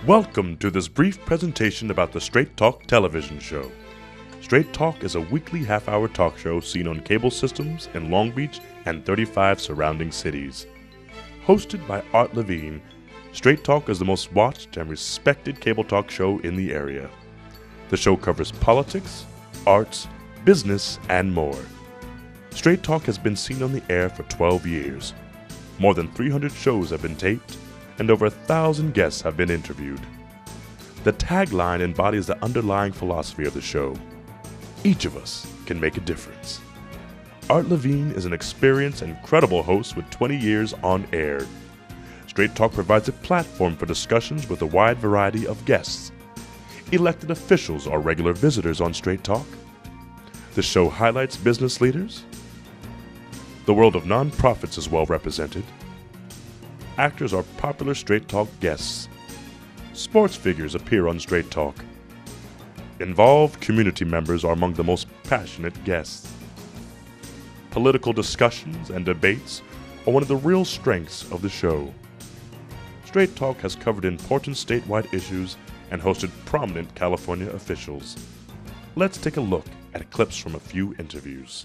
Welcome to this brief presentation about the Straight Talk television show. Straight Talk is a weekly half-hour talk show seen on cable systems in Long Beach and 35 surrounding cities. Hosted by Art Levine, Straight Talk is the most watched and respected cable talk show in the area. The show covers politics, arts, business, and more. Straight Talk has been seen on the air for 12 years. More than 300 shows have been taped, and over 1,000 guests have been interviewed. The tagline embodies the underlying philosophy of the show. Each of us can make a difference. Art Levine is an experienced and credible host with 20 years on air. Straight Talk provides a platform for discussions with a wide variety of guests. Elected officials are regular visitors on Straight Talk. The show highlights business leaders. The world of nonprofits is well represented. Actors are popular Straight Talk guests. Sports figures appear on Straight Talk. Involved community members are among the most passionate guests. Political discussions and debates are one of the real strengths of the show. Straight Talk has covered important statewide issues and hosted prominent California officials. Let's take a look at clips from a few interviews.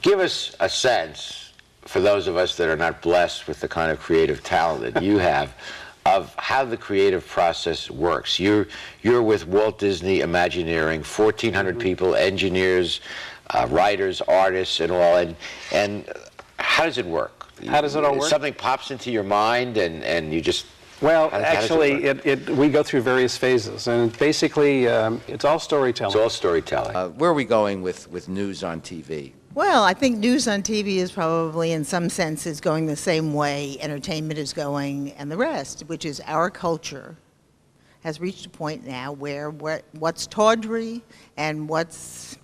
Give us a sense, for those of us that are not blessed with the kind of creative talent that you have, of how the creative process works. You're with Walt Disney Imagineering, 1,400 people, engineers, writers, artists, and all. And how does it work? How does it all work? Something pops into your mind, and you just. Well, actually, we go through various phases, and basically, it's all storytelling. It's all storytelling. Where are we going with news on TV? Well, I think news on TV is probably, in some senses, going the same way entertainment is going and the rest, which is our culture has reached a point now where what's tawdry and what's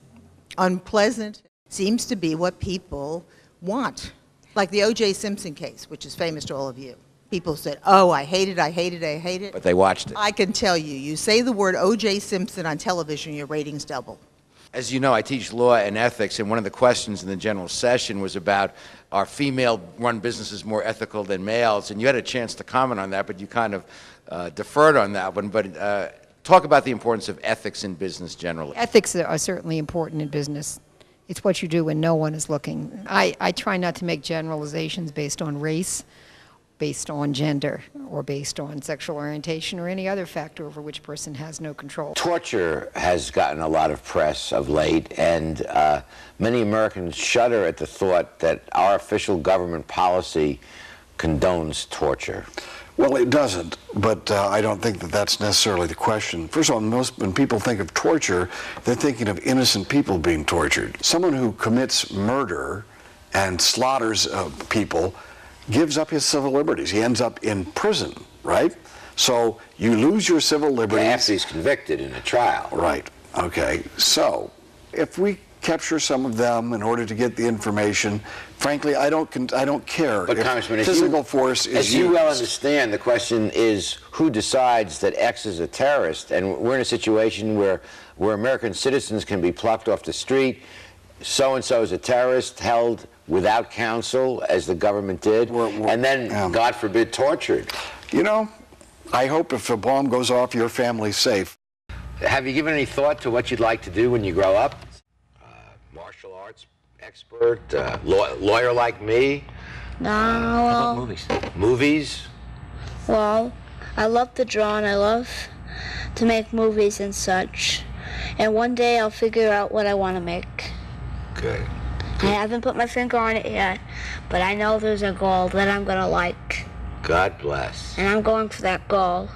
unpleasant seems to be what people want. Like the O.J. Simpson case, which is famous to all of you. People said, oh, I hate it, I hate it, I hate it. But they watched it. I can tell you, you say the word O.J. Simpson on television, your ratings double. As you know, I teach law and ethics, and one of the questions in the general session was about, are female-run businesses more ethical than males? And you had a chance to comment on that, but you kind of deferred on that one. But talk about the importance of ethics in business generally. Ethics are certainly important in business. It's what you do when no one is looking. I try not to make generalizations based on race, based on gender, or based on sexual orientation, or any other factor over which a person has no control. Torture has gotten a lot of press of late, and many Americans shudder at the thought that our official government policy condones torture. Well, it doesn't, but I don't think that that's necessarily the question. First of all, when people think of torture, they're thinking of innocent people being tortured. Someone who commits murder and slaughters people gives up his civil liberties. He ends up in prison, right? So you lose your civil liberties. After he's convicted in a trial. Right, okay. So if we capture some of them in order to get the information, frankly, I don't care. But Congressman, physical force is as you well understand, the question is who decides that X is a terrorist? And we're in a situation where American citizens can be plucked off the street. So-and-so is a terrorist, held without counsel, as the government did, and then, God forbid, tortured. You know, I hope if a bomb goes off, your family's safe. Have you given any thought to what you'd like to do when you grow up? Martial arts expert, lawyer like me? No. How about movies? Movies? Well, I love to draw and I love to make movies and such. And one day I'll figure out what I want to make. Good. I haven't put my finger on it yet, but I know there's a goal that I'm going to like. God bless. And I'm going for that goal.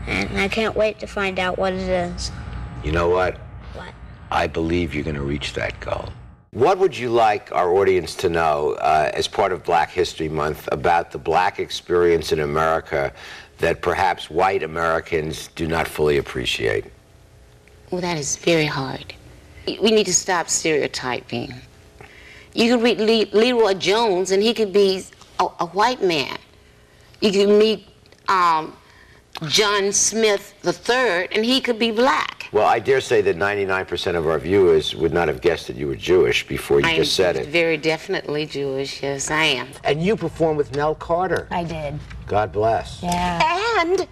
And I can't wait to find out what it is. You know what? What? I believe you're going to reach that goal. What would you like our audience to know as part of Black History Month about the black experience in America that perhaps white Americans do not fully appreciate? Well, that is very hard. We need to stop stereotyping. You could read Leroy Jones, and he could be a white man. You could meet John Smith III, and he could be black. Well, I dare say that 99% of our viewers would not have guessed that you were Jewish before you just said it. Very definitely Jewish, yes, I am. And you performed with Nell Carter. I did. God bless. Yeah. And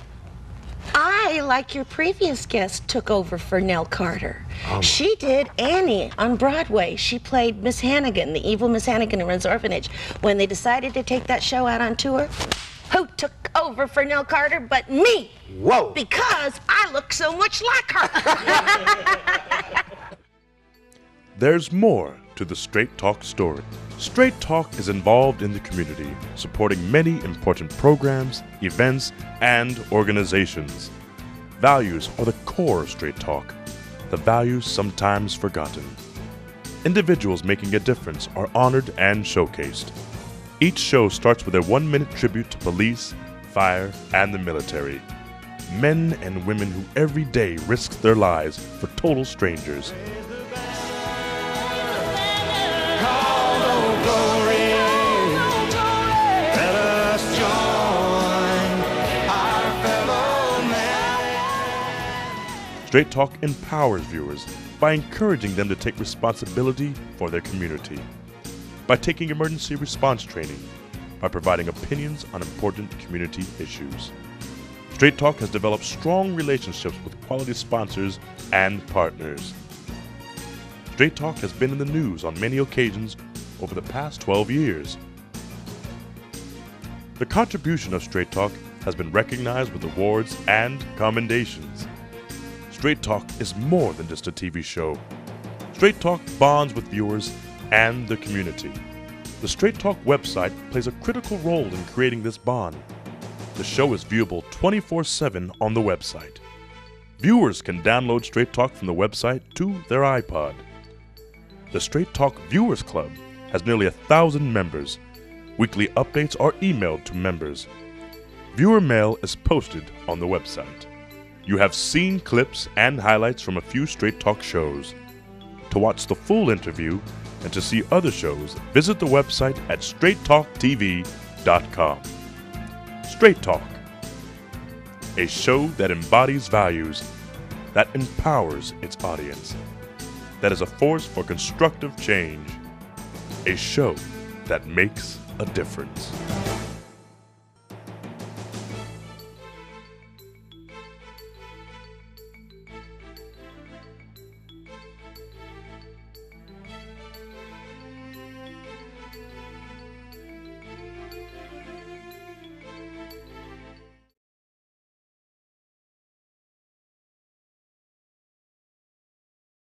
I, like your previous guest, took over for Nell Carter. She did Annie on Broadway. She played Miss Hannigan, the evil Miss Hannigan in Ren's Orphanage. When they decided to take that show out on tour, who took over for Nell Carter but me? Whoa! Because I look so much like her. There's more to the Straight Talk story. Straight Talk is involved in the community, supporting many important programs, events, and organizations. Values are the core of Straight Talk, the values sometimes forgotten. Individuals making a difference are honored and showcased. Each show starts with a 1-minute tribute to police, fire, and the military. Men and women who every day risk their lives for total strangers. Straight Talk empowers viewers by encouraging them to take responsibility for their community, by taking emergency response training, by providing opinions on important community issues. Straight Talk has developed strong relationships with quality sponsors and partners. Straight Talk has been in the news on many occasions over the past 12 years. The contribution of Straight Talk has been recognized with awards and commendations. Straight Talk is more than just a TV show. Straight Talk bonds with viewers and the community. The Straight Talk website plays a critical role in creating this bond. The show is viewable 24/7 on the website. Viewers can download Straight Talk from the website to their iPod. The Straight Talk Viewers Club has nearly 1,000 members. Weekly updates are emailed to members. Viewer mail is posted on the website. You have seen clips and highlights from a few Straight Talk shows. To watch the full interview and to see other shows, visit the website at straighttalktv.com. Straight Talk, a show that embodies values, that empowers its audience, that is a force for constructive change, a show that makes a difference.